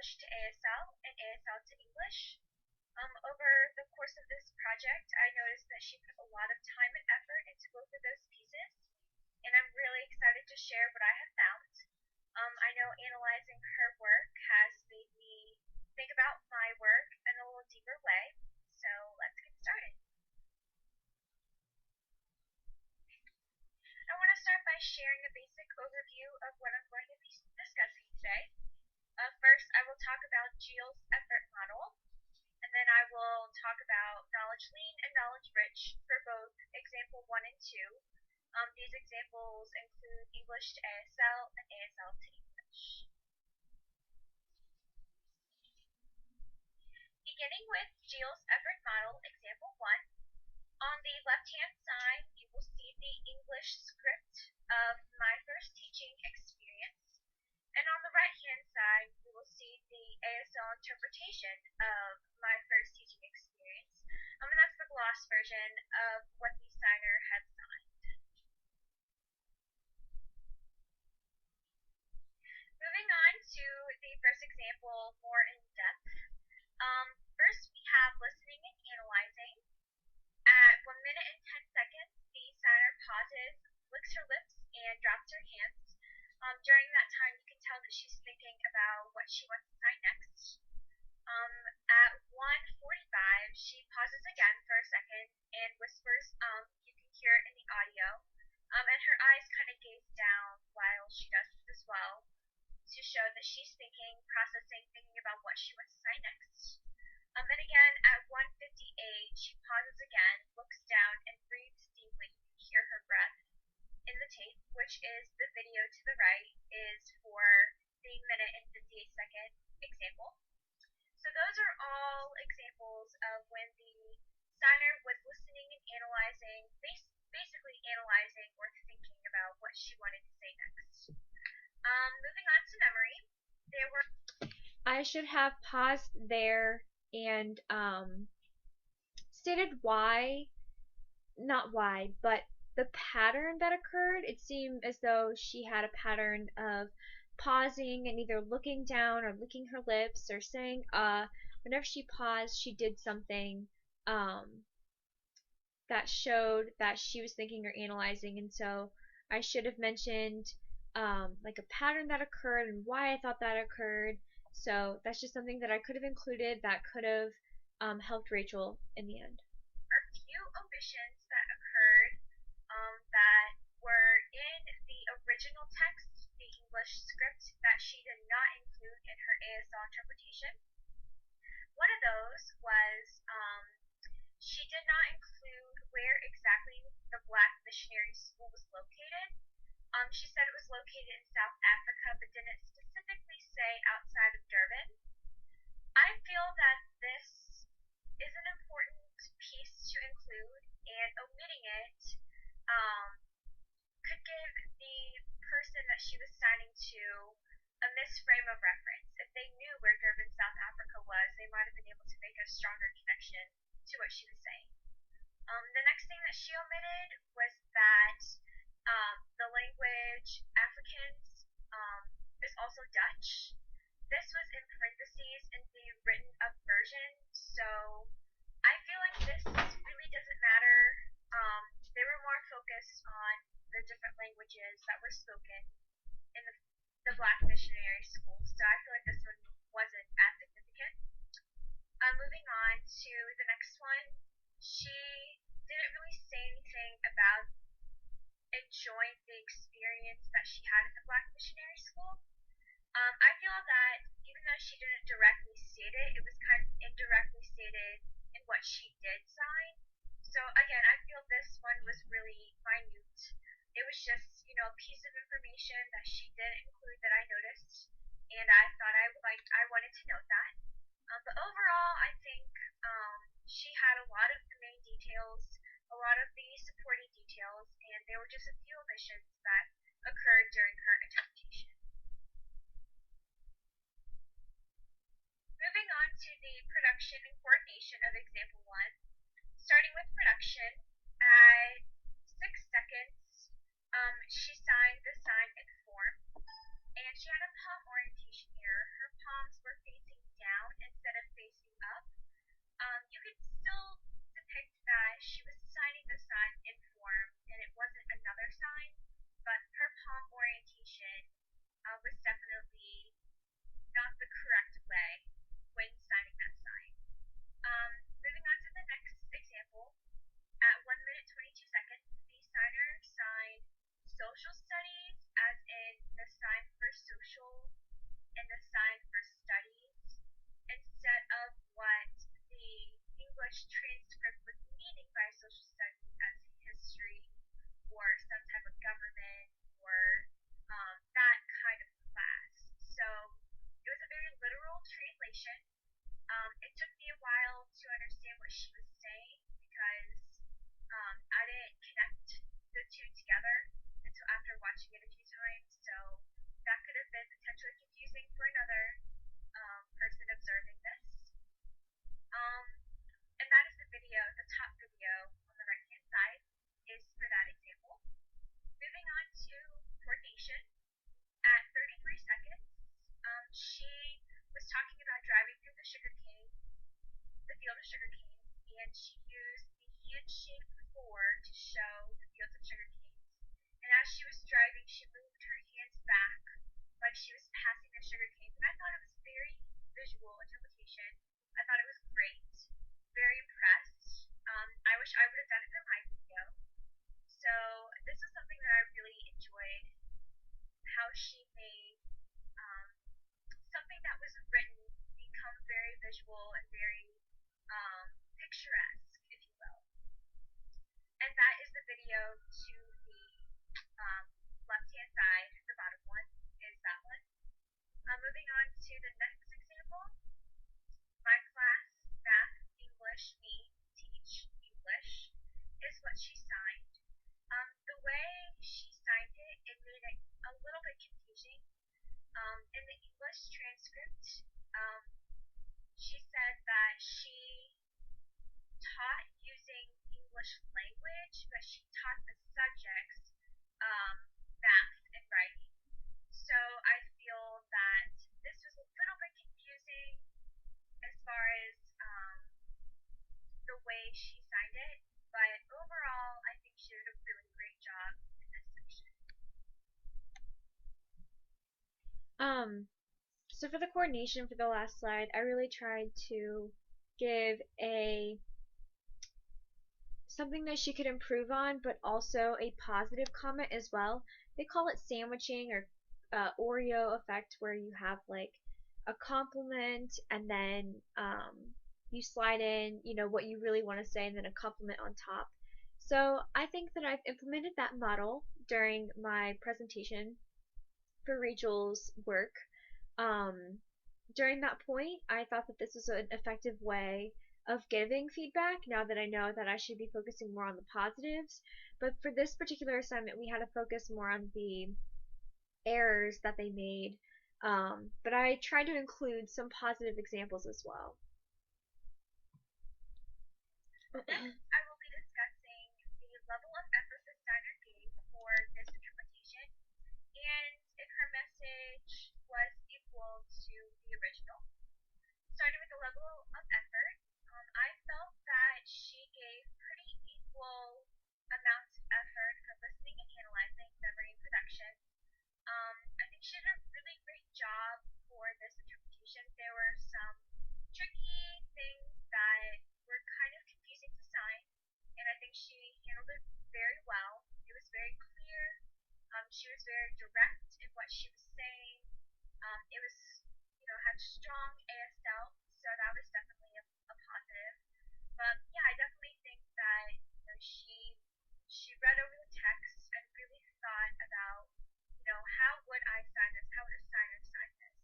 English to ASL and ASL to English. Over the course of this project, I noticed that she put a lot of time and effort into both of those pieces, and I'm really excited to share what I have found. I know analyzing her work has made me think about my work in a little deeper way, so let's get started. I want to start by sharing a basic overview of what I'm going to be discussing today. First, I will talk about Geel's effort model, and then I will talk about knowledge lean and knowledge rich for both example 1 and 2. These examples include English to ASL and ASL to English. Beginning with Geel's effort model, example 1. On the left-hand side, you will see the English script of my first teaching experience, and on the right-hand side, you will see the ASL interpretation of my first teaching experience, and that's the gloss version of what the signer had signed. Moving on to the first example more in depth. First, we have listening and analyzing. At 1 minute and 10 seconds, the signer pauses, licks her lips, and drops her hands. During that time, you can tell that she's thinking about what she wants to sign next. At 1:45, she pauses again for a second and whispers, you can hear it in the audio, and her eyes kind of gaze down while she does this as well, to show that she's thinking, processing, thinking about what she wants to sign next. And again, at 1:58, she pauses again, looks down, and breathes deeply. You can hear her breath in the tape, which is the video to the right, is for the minute and 58-second example. So those are all examples of when the signer was listening and analyzing, basically analyzing or thinking about what she wanted to say next. Moving on to memory, there were... I should have paused there and stated why, not why, but the pattern that occurred. It seemed as though she had a pattern of pausing and either looking down or licking her lips or saying whenever she paused she did something that showed that she was thinking or analyzing, and so I should have mentioned like a pattern that occurred and why I thought that occurred. So that's just something that I could have included that could have helped Rachel in the end. A few omissions that occurred that were in the original text, the English script, that she did not include in her ASL interpretation. One of those was she did not include where exactly the Black Missionary School was located. She said it was located in South Africa, but didn't specifically say outside of Durban. I feel that this is an important piece to include, and omitting it could give the person that she was signing to a misframe of reference. If they knew where Durban, South Africa was, they might have been able to make a stronger connection to what she was saying. The next thing that she omitted was that the language Afrikaans is also Dutch. This was in parentheses in the written up version, so I feel like this really doesn't matter. They were more focused on the different languages that were spoken in the Black Missionary School, so I feel like this one wasn't as significant. Moving on to the next one, she didn't really say anything about enjoying the experience that she had at the Black Missionary School. I feel that even though she didn't directly state it, it was kind of indirectly stated in what she did sign. So again, I feel this one was really minute. It was just, a piece of information that she did include that I noticed, and I thought I wanted to note that. But overall, I think she had a lot of the main details, a lot of the supporting details, and there were just a few omissions that occurred during her interpretation. Moving on to the production and coordination of example 1, starting with production, at 6 seconds, she signed the sign in form, and she had a palm orientation error. Her palms were facing translation. It took me a while to understand what she was saying because I didn't connect the two together until after watching it a few times. So that could have been potentially confusing for another person observing this. Um, and that is the video, the top video on the right hand side is for that example. Moving on to coordination. At 33 seconds, she was talking about driving through the field of sugar canes, and she used the handshake 4 to show the fields of sugar canes. And as she was driving, she moved her hands back like she was passing the sugar canes. And I thought it was very visual interpretation. I thought it was great. Very impressed. I wish I would have done it for my video. So this was something that I really enjoyed. How she made something that was written become very visual and very picturesque, if you will. And that is the video to the left hand side, the bottom one is that one. Moving on to the next example, my class, math, English, me, teach, English, is what she signed. The way she signed it, it made it a little bit confusing. In the English transcript, she said that she taught using English language, but she taught the subjects math and writing. So I feel that this was a little bit confusing as far as the way she signed it, but overall, I think she did a really great job in this section. Um, so for the coordination for the last slide, I really tried to give a something that she could improve on, but also a positive comment as well. They call it sandwiching or Oreo effect, where you have like a compliment and then you slide in, what you really want to say, and then a compliment on top. So I think that I've implemented that model during my presentation for Rachel's work. Um, During that point, I thought that this was an effective way of giving feedback now that I know that I should be focusing more on the positives. But for this particular assignment, we had to focus more on the errors that they made. But I tried to include some positive examples as well. Next, I will be discussing the level of effort the designer gave for this interpretation and if her message was equal to the original. Starting with the level of effort, I felt that she gave pretty equal amounts of effort for listening and analyzing, memory, and production. I think she did a really great job for this interpretation. There were some tricky things that were kind of confusing to sign, and I think she handled it very well. It was very clear. She was very direct in what she was saying. It was, had strong ASL, so that was definitely a positive. But yeah, I definitely think that she read over the text and really thought about, how would I sign this? How would a signer sign this?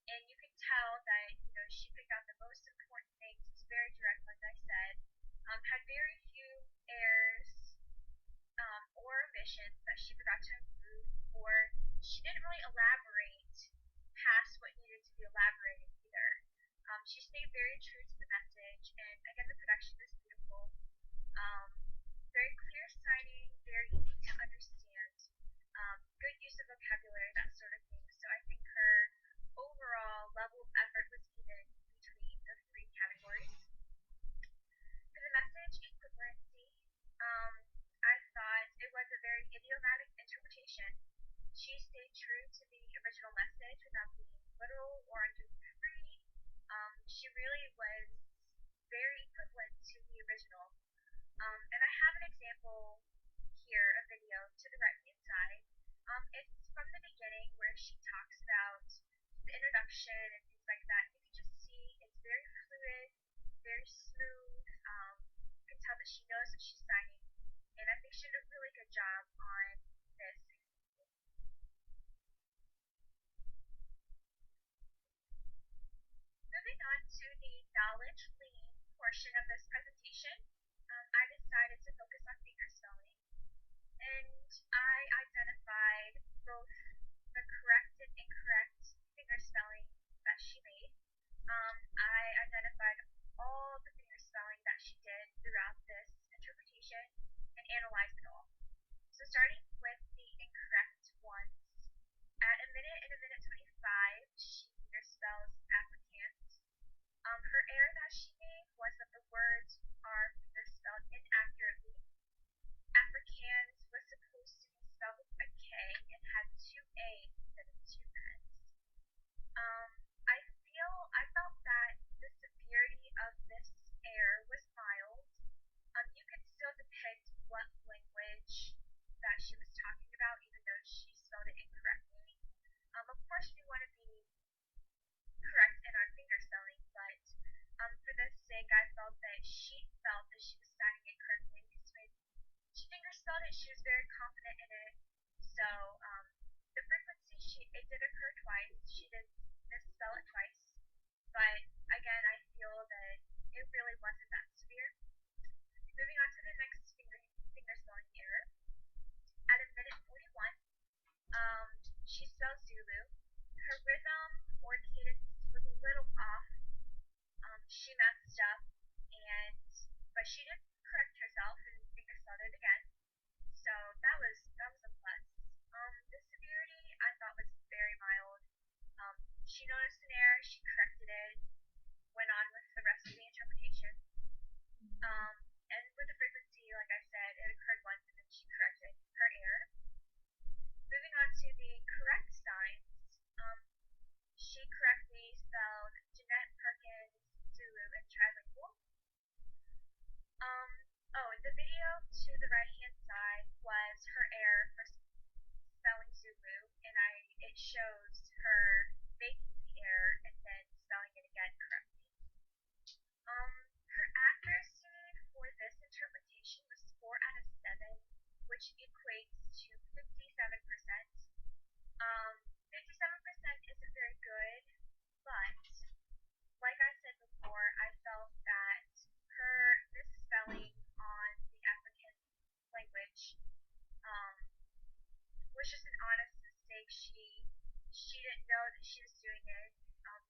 And you could tell that, she picked out the most important things, was very direct, like I said, had very few errors or omissions that she forgot to include, or she didn't really elaborate past what needed to be elaborated either. She stayed very true to the message, and again, the production was beautiful. Um, Very clear signing, very easy to understand, good use of vocabulary, that sort of thing. So I think her overall level of effort was even between the three categories. For the message equivalency, I thought it was a very idiomatic interpretation. She stayed true to the original message without being literal or unduly free. She really was very equivalent to the original. And I have an example here, a video to the right hand side. It's from the beginning where she talks about the introduction and things like that. You can just see it's very fluid, very smooth. You can tell that she knows what she's signing, and I think she did a really good job on this example. Moving knowledge lean portion of this presentation, I decided to focus on finger spelling, and I identified both the correct and incorrect finger spelling that she made. I identified all the finger spelling that she did throughout this interpretation and analyzed it all. So starting with the incorrect ones, at a minute 25, she finger spells Afrikaans. Her error that she made was that the words are finger spelled inaccurately. Afrikaans was supposed to be spelled with a K and had two A's instead of two N's. Um, I felt that the severity of this error was mild. You could still depict what language that she was talking about, even though she spelled it incorrectly. Of course, we want to be correct in our finger spelling, but for this sake, I felt that she felt that she was signing it correctly because when she finger spelled it, she was very confident in it. So the frequency, it did occur twice. She did misspell it twice, but again, I feel that it really wasn't that severe. Moving on to the next finger spelling error. At a minute 41, she spelled Zulu. Her rhythm or cadence was a little off. She messed up, and but she did correct herself and finger spelled it again. So that was a plus. The severity I thought was very mild. She noticed an error, she corrected it, went on with the rest of the interpretation. And with the frequency, like I said, it occurred once and then she corrected her error. Moving on to the correct signs, she correctly spelled Jeanette Perkins, Zulu, and trilingual. The video to the right hand side was her error for spelling Zulu, and it shows her making the error and then spelling it again correctly. Her accuracy for this interpretation was 4 out of 7, which equates to 57%. 57% isn't very good, but like I said before, I felt that her misspelling on the African language um, was just an honest mistake. She didn't know that she was doing it. Um,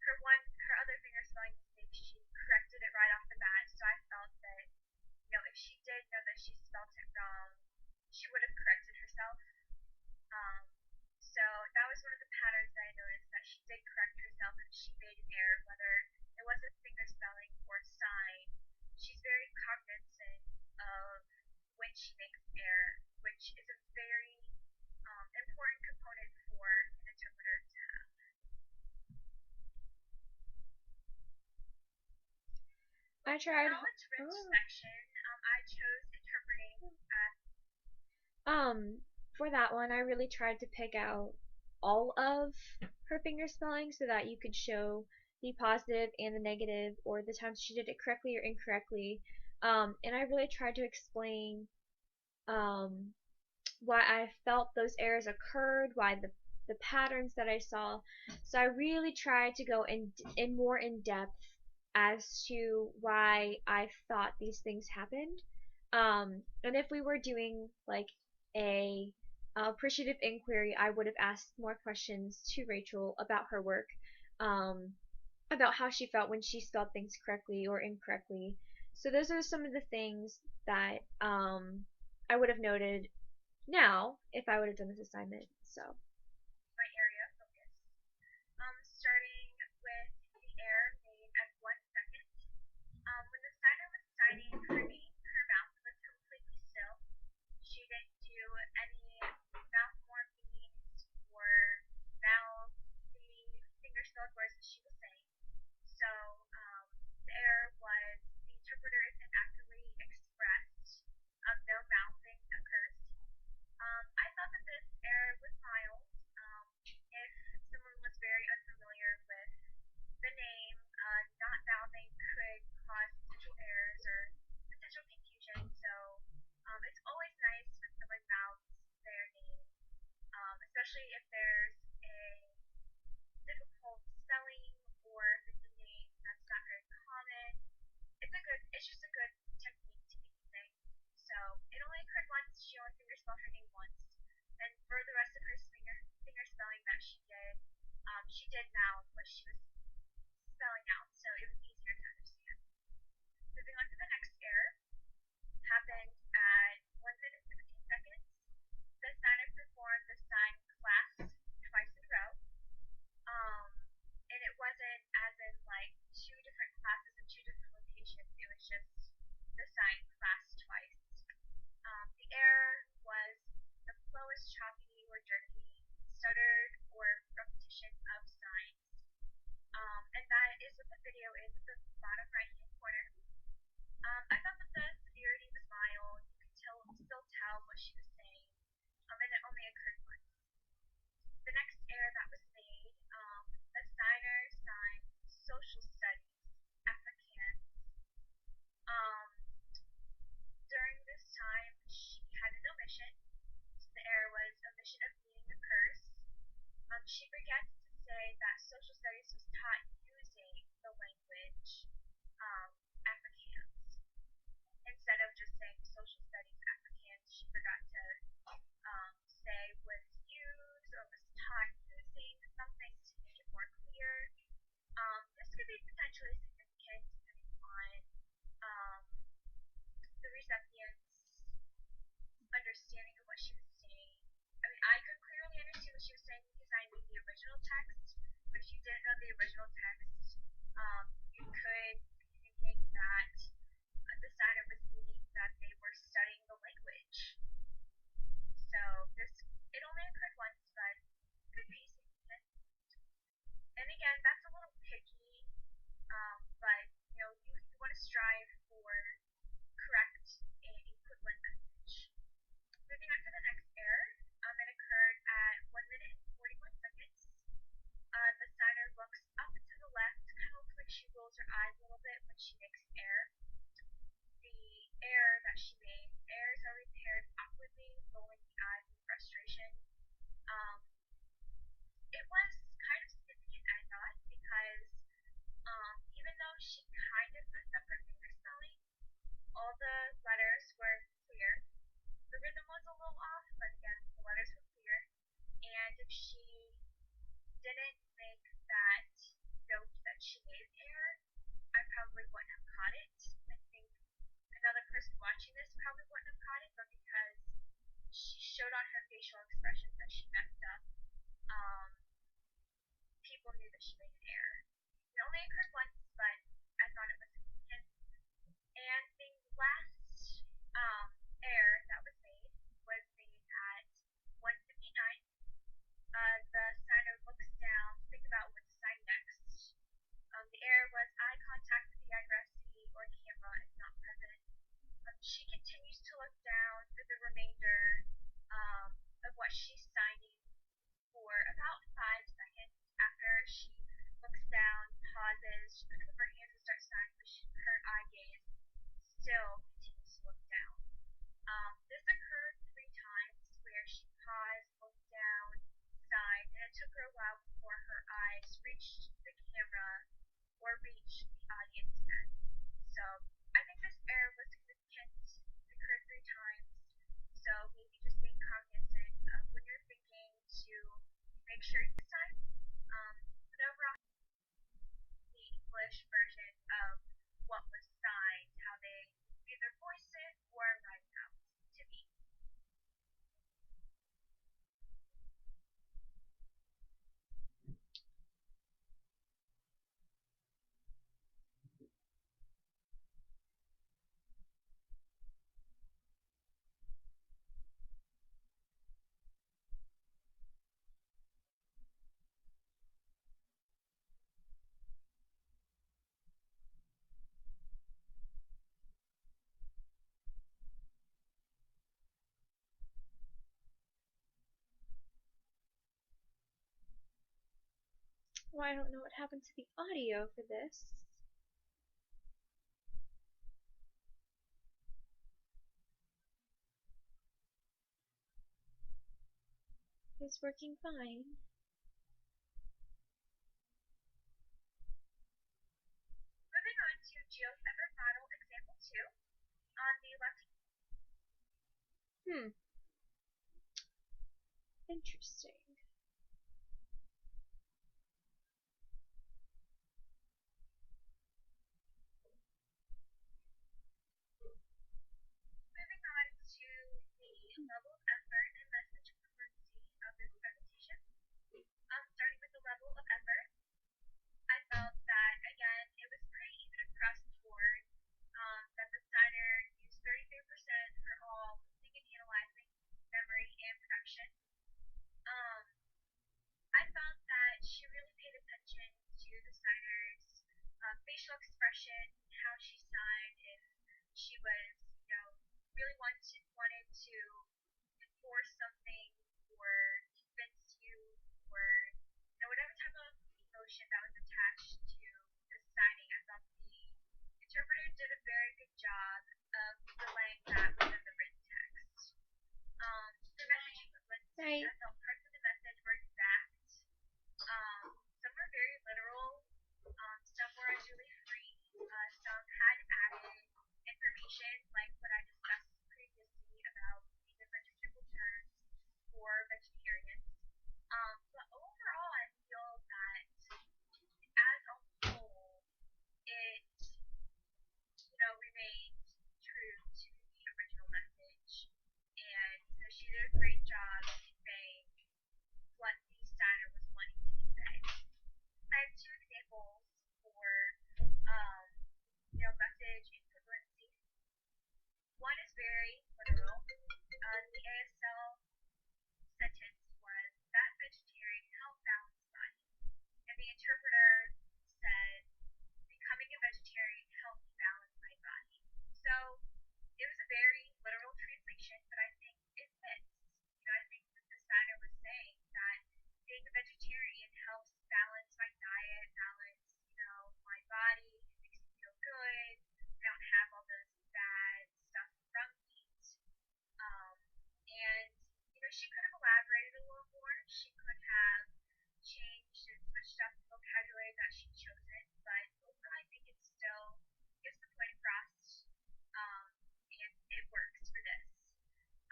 her other finger spelling mistake, she corrected it right off the bat. So I felt that if she did know that she spelled it wrong, she would have corrected herself. Um, so that was one of the patterns that I noticed, that she did correct herself if she made an error, whether it was a finger spelling or a sign. She's very cognizant of when she makes an error, which is a very important component for an interpreter to have. I tried. Knowledge-rich section, I chose interpreting as For that one, I really tried to pick out all of her finger spelling so that you could show the positive and the negative, or the times she did it correctly or incorrectly. And I really tried to explain um, why I felt those errors occurred, why the patterns that I saw. So I really tried to go in more in depth as to why I thought these things happened. And if we were doing like a appreciative inquiry, I would have asked more questions to Rachel about her work, um, about how she felt when she spelled things correctly or incorrectly. So those are some of the things that I would have noted now if I would have done this assignment. So my area of focus. Starting with the error made at 1 second. When the signer was signing her name, her mouth was completely still. She didn't do any mouth morphemes or mouth the finger spelled words that she was saying. So the error was the interpreter isn't accurately expressed. No mouthing occurs. I thought that this error was mild. If someone was very unfamiliar with the name, not mouthing could cause potential errors or potential confusion. So it's always nice when someone mouths their name, especially if there's a difficult spelling down what she was spelling out, so it was easier to understand. Moving on to the next error, happened at 1 minute 17 seconds. The signer performed the sign class twice in a row. Um, and it wasn't as in like two different classes in two different locations. It was just the sign class twice. The error was the flow is choppy or jerky, stuttered or repetition of signs. And that is what the video is at the bottom right hand corner. I thought that the severity was mild. You could still tell what she was saying. And it only occurred once. The next error that was made, the signer signed social studies Afrikaans. Um, During this time, she had an omission. So the error was omission of meaning occurs. She forgets to say that social studies was taught using the language Afrikaans. Instead of just saying social studies Afrikaans, she forgot to say was used or was taught using something to make it more clear. This could be potentially significant depending on um, the recipient's understanding of what she was saying. I mean, I could clearly understand what she was saying because I knew the original text, but if you didn't know the original text, you could be thinking that the signer was meaning that they were studying the language. So it only occurred once, but could be significant. And again, that's a little picky, but you want to strive for correct and equivalent message. Moving on to the next error, it occurred at 1 minute and 41 seconds. The signer looks up to the left, kind of looks like she rolls her eyes a little bit when she makes air. The error that she made, errors are repaired awkwardly, rolling the eyes in frustration. Um, it was kind of significant, I thought, because even though she kind of messed up her finger spelling, all the letters were clear. The rhythm was a little off, but again, the letters were clear. And if she didn't make that note that she made an error, I probably wouldn't have caught it. I think another person watching this probably wouldn't have caught it, but because she showed on her facial expressions that she messed up, um, people knew that she made an error. It only occurred once, but I thought it was significant. And the last error that was made at 1:59. The signer looks down to think about what to sign next. The error was eye contact with the addressee or camera is not present. She continues to look down for the remainder of what she's signing for about 5 seconds. After she looks down, pauses, she picks up her hands and starts signing, but her eye gaze still continues to look down. This occurred 3 times where she paused, looked down, sighed, and it took her a while before her eyes reached the camera or reached the audience head. So I think this error was significant. It occurred 3 times. So maybe just being cognizant of when you're thinking to make sure you sign. But overall, the English version of what was signed, how they either voice it or write it out to me. Well, I don't know what happened to the audio for this. It's working fine. Moving on to GeoCipher model example 2. On the left, Interesting. facial expression, how she signed, if she was, really wanted to enforce something or convince you or whatever type of emotion that was attached to the signing. I thought the interpreter did a very good job of relaying that within the written text. The message equivalence, Right. I felt parts of the message were exact. Some were very literal. Some were unduly free. Some had added information, like what I discussed previously about the different technical terms for vegetarians. But overall, I feel that as a whole, it, remained true to the original message. And she did a great job conveying what the Steiner was wanting to convey. I have two examples for, message equivalency. One is very literal. The ASL sentence was that vegetarian helped balance body, and the interpreter said becoming a vegetarian helped balance my body. So it was a very literal translation, but I think it fits. I think that the Steiner was saying that being a vegetarian helps balance my diet, balance, my body, it makes me feel good. I don't have all those bad stuff from meat. And, she could have elaborated a little more. She could have changed and switched up the vocabulary that she'd chosen, but overall, I think it still gets the point across, and it works for this.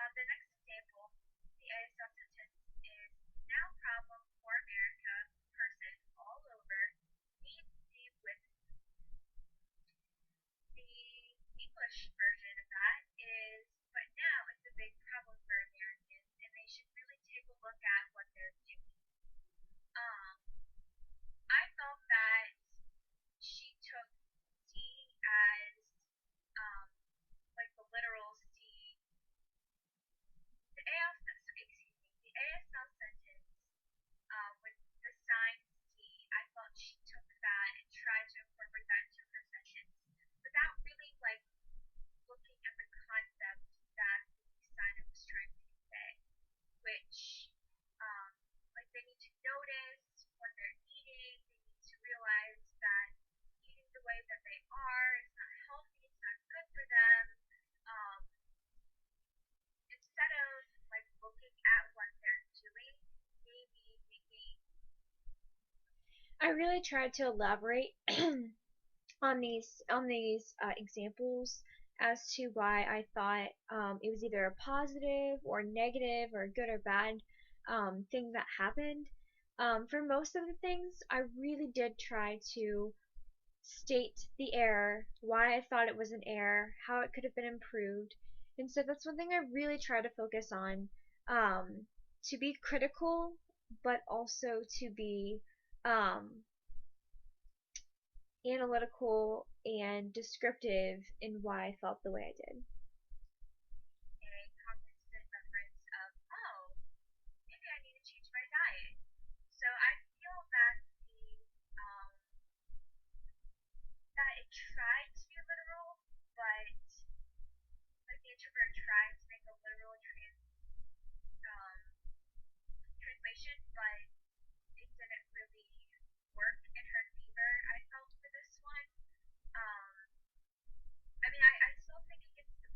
The next example, the ASL sentence is now problem for America person all over needs the with the English version of that is, but now it's a big problem for Americans, and they should really take a look at what they're doing. Um, I felt that she took seeing as, um, like the literal seeing the ASL sentence, with the sign C. I felt she took that and tried to incorporate that into her sentence without really like looking at the concept that the signer was trying to convey, which, um, like they need to notice when they're eating, they need to realize that eating the way that they are is not healthy, it's not good for them. Um, Instead of like looking at what they're doing, maybe thinking, I really tried to elaborate on these examples as to why I thought it was either a positive or negative or good or bad thing that happened. For most of the things, I really did try to state the error, why I thought it was an error, how it could have been improved. And so that's one thing I really try to focus on, to be critical, but also to be um, analytical and descriptive in why I felt the way I did. a cognizant reference of, oh, maybe I need to change my diet. So I feel um, that it tried to be literal, but like the interpreter tried to make a literal um, translation, but it didn't really work in her favor. I felt for this one. Um, I mean, I still think it gets the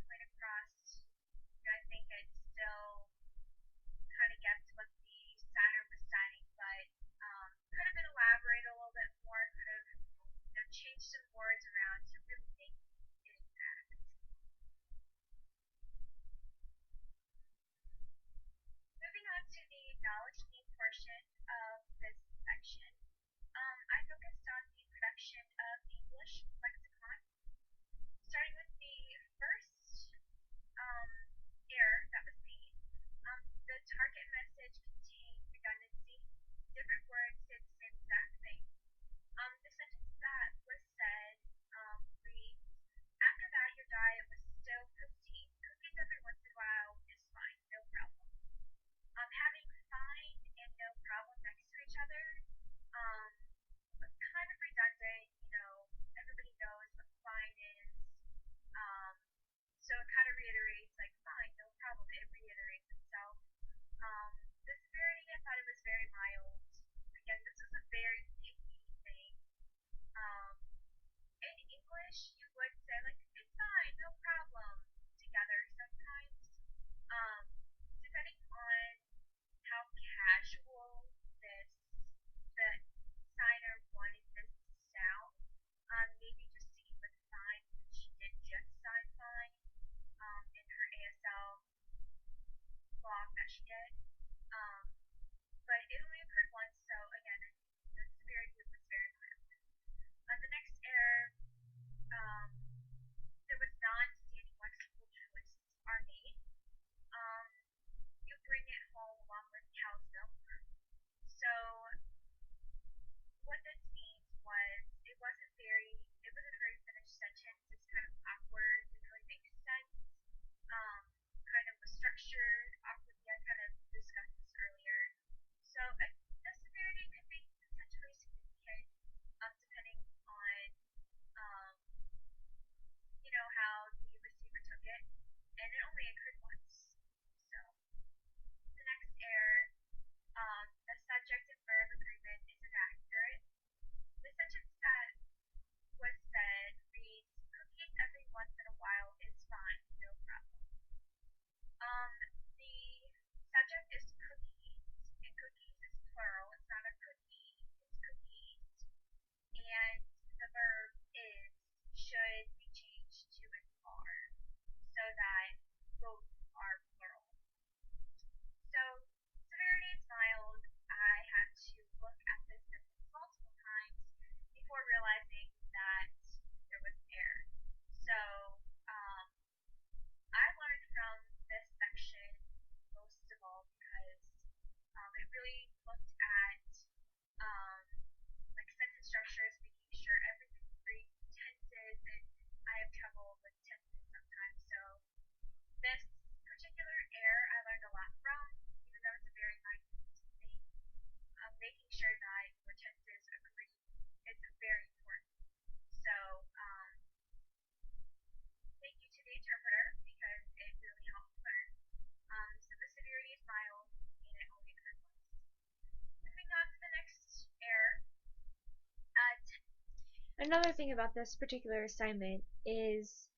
Another thing about this particular assignment is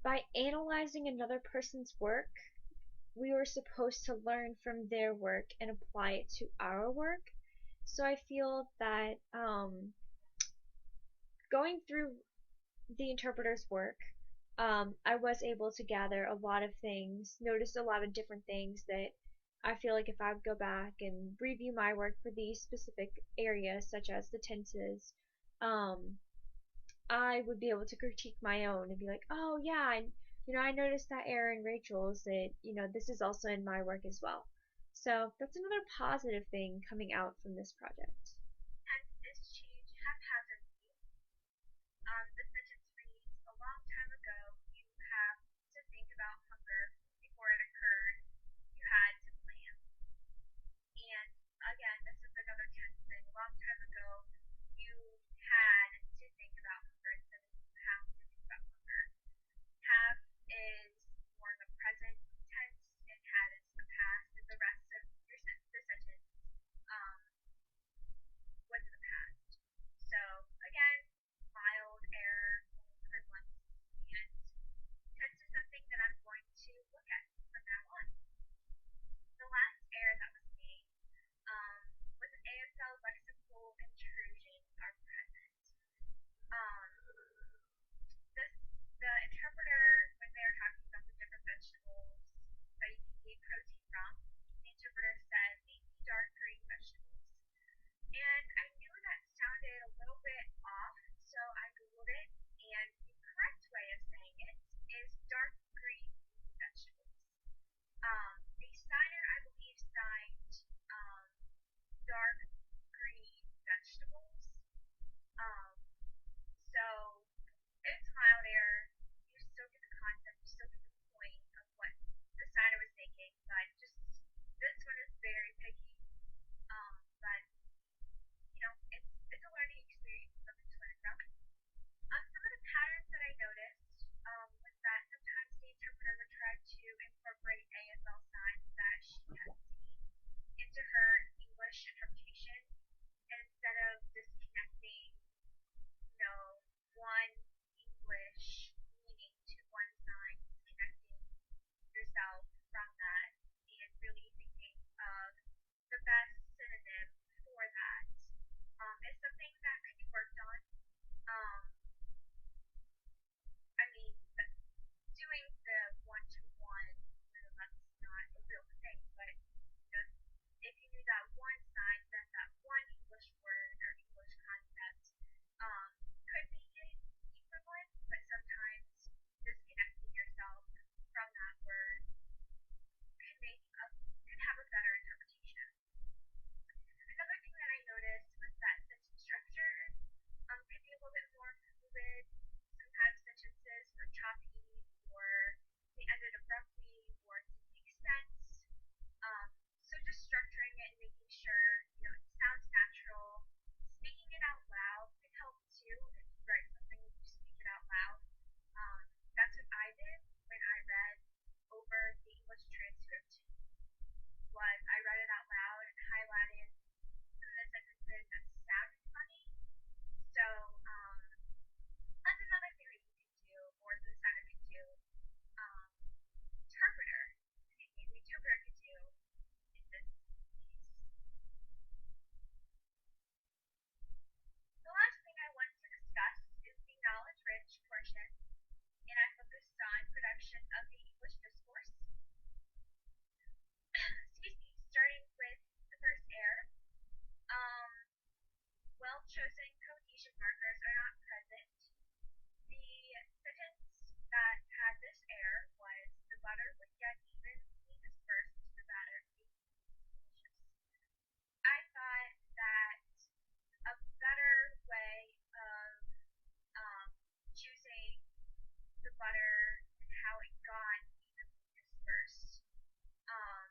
by analyzing another person's work, we were supposed to learn from their work and apply it to our work. So I feel that going through the interpreter's work, I was able to gather a lot of things, notice a lot of different things that I feel like if I would go back and review my work for these specific areas, such as the tenses, um, I would be able to critique my own and be like, oh yeah, I noticed that error in Rachel's that, this is also in my work as well. So that's another positive thing coming out from this project. Tense is changed haphazardly. The sentence reads, a long time ago, you have to think about hunger before it occurred. You had to plan. And again, this is another tense thing. A long time ago, you had to think about hunger instead of you have to think about hunger. Have is more of a present tense, and had is the past, and the rest of the sentence um, was in the past. So again, mild error, only occurred once, and tense is something that I'm going to look at from now on. The last error that was made was an ASL lexical intrusion are present. Um, this the interpreter when they were talking about the different vegetables that you can get protein from, the interpreter said leafy dark green vegetables. And I knew that sounded a little bit off, so I googled it, and the correct way of saying it is dark green leafy vegetables. The signer, I believe, signed dark green vegetables. Um, so it's mild error. You still get the concept, you still get the point of what the signer was making, but just this one is very picky. But it's a learning experience, something to learn from. Some of the patterns that I noticed was that sometimes the interpreter would try to incorporate ASL signs that she had seen into her English interpretation, and instead of disconnecting, one English meaning to one sign, disconnecting yourself from that and really thinking of the best synonym for that is something that could be worked on. Um, I mean, doing the one to one, that's not a real thing, but if you knew that one sign, then that one English word or English concept could make it equivalent, but sometimes disconnecting yourself from that word could have a better interpretation. Another thing that I noticed was that sentence structure could be a little bit more fluid. Sometimes sentences were choppy, or they ended abruptly, or it didn't make sense. So just structuring it and making sure it sounds natural. Speaking it out loud can help too. If you write something, you speak it out loud. That's what I did when I read over the English transcript. Was I read it out loud and highlighted some of the sentences that sounded funny. So that's another thing that you can do, or the designer can do. Um, interpreter, the interpreter can do in this case. The last thing I want to discuss is the knowledge-rich portion, and I focused on production of the English discourse. Excuse me, starting with the first error. Um, well-chosen cohesion markers are not present. The sentence that had this error was the butter would get evenly dispersed to the batter, making it delicious. I thought that a better way of choosing the butter and how it got evenly dispersed um,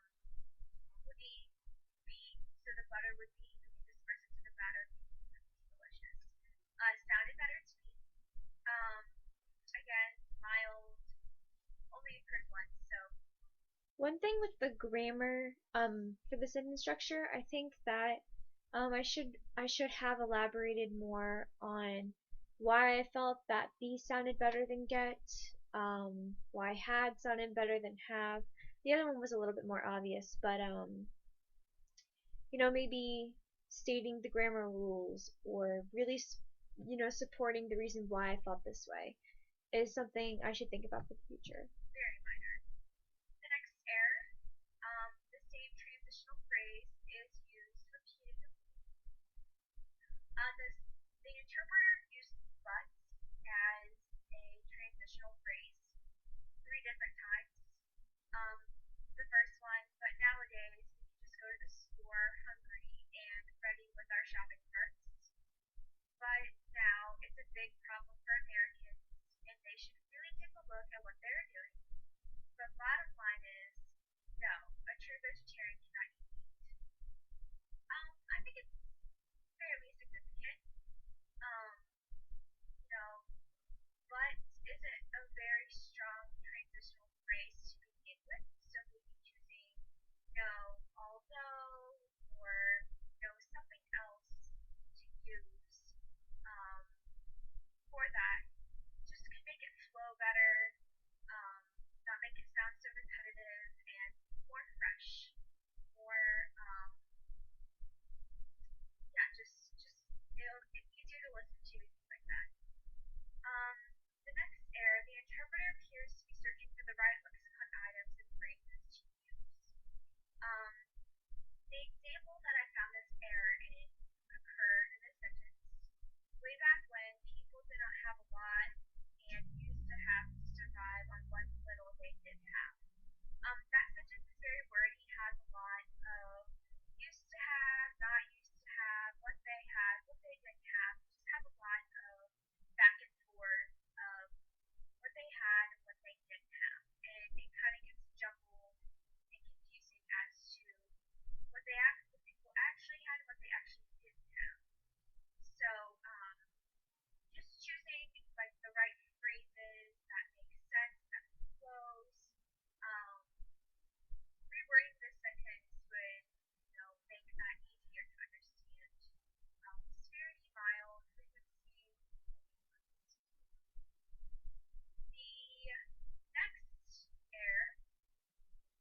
would be so the butter would be evenly dispersed into the batter, making the cookies delicious. Sounded better to me. Um, Again, mild, only occurs once, so One thing with the grammar for the sentence structure, I think that I should have elaborated more on why I felt that B sounded better than get, why had sounded better than have. The other one was a little bit more obvious, but maybe stating the grammar rules or really, supporting the reason why I felt this way is something I should think about for the future. Very minor. The next error, the same transitional phrase is used repeatedly. The interpreter used but as a transitional phrase 3 different times. Um, the first one, but nowadays we can just go to the store hungry and ready with our shopping carts. But now it's a big problem for Americans, and they should really take a look at what they're doing. But bottom line is, no, a true vegetarian cannot eat meat. I think it's fairly significant. Um, you know, but isn't a very strong transitional phrase to begin with. So maybe choosing no, although, or no, something else to use um, for that just can make it flow better, um, not make it sound so repetitive, and more fresh, more yeah, just it's easier to listen to and things like that. Um, the next error, the interpreter appears to be searching for the right lexicon items and phrases to use. Um, the example that I found this error in occurred in a sentence way back when people did not have a lot and used to have to survive on what little they did have. That sentence is very wordy, has a lot of used to have, not used to have, what they had, what they didn't have, just have a lot of back and forth of what they had and what they didn't have. And it kind of gets jumbled and confusing as to what people actually had and what they actually didn't have. So, just choosing like the right phrases that make sense, that flows, um, rewording this sentence would, make that easier to understand. Severity mild, frequency. The next error,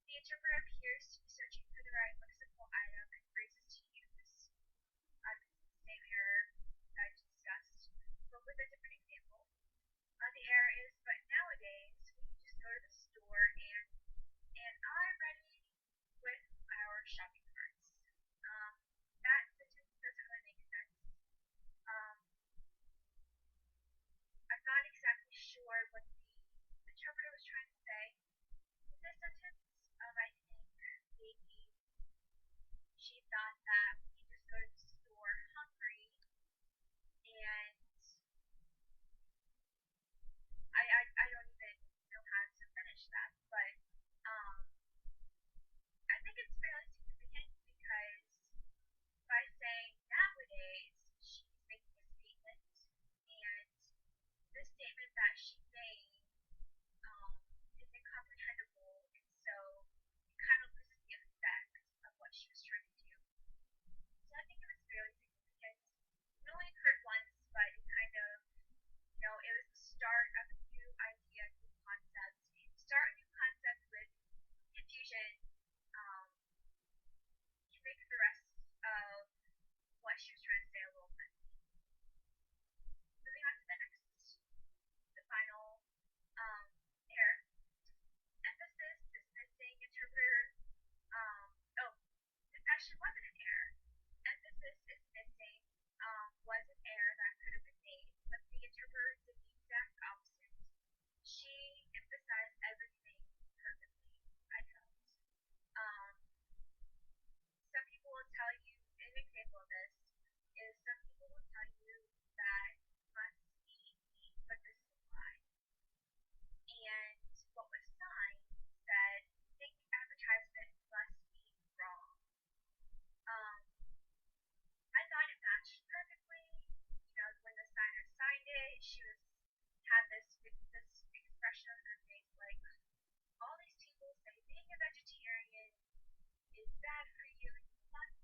the interpreter appears to be searching for the right lexical item and phrases to use. This is the same error that I just discussed, but with a different example. The error is, but nowadays we can just go to the store and I'm ready with our shopping carts. Um, that sentence doesn't really make sense. Um, I'm not exactly sure what the interpreter was trying to say with this sentence. I think maybe she thought that we could just go to the store hungry and I don't even know how to finish that, but um, I think it's fairly significant because by saying nowadays, she's making a statement, and the statement that she made is incomprehensible, and so it kind of loses the effect of what she was trying to do. So I think it was fairly significant. It only occurred once, but it kind of, it was the start of a new idea, new concept. Start a new concept with confusion can make the rest of what she was trying to say a little bit. Moving on to the next, the final error. Emphasis is missing. Interpreter. Oh, this actually wasn't an error. Emphasis is missing was an error that could have been made, but the interpreter did the exact opposite. She emphasized everything perfectly, I felt. Um, some people will tell you, an example of this is some people will tell you that you must eat meat, but this is a lie. And what was signed said, think advertisement must be wrong. Um, I thought it matched perfectly. When the signer signed it, she was had this expression on her face like, all these people say being a vegetarian is bad for you and you must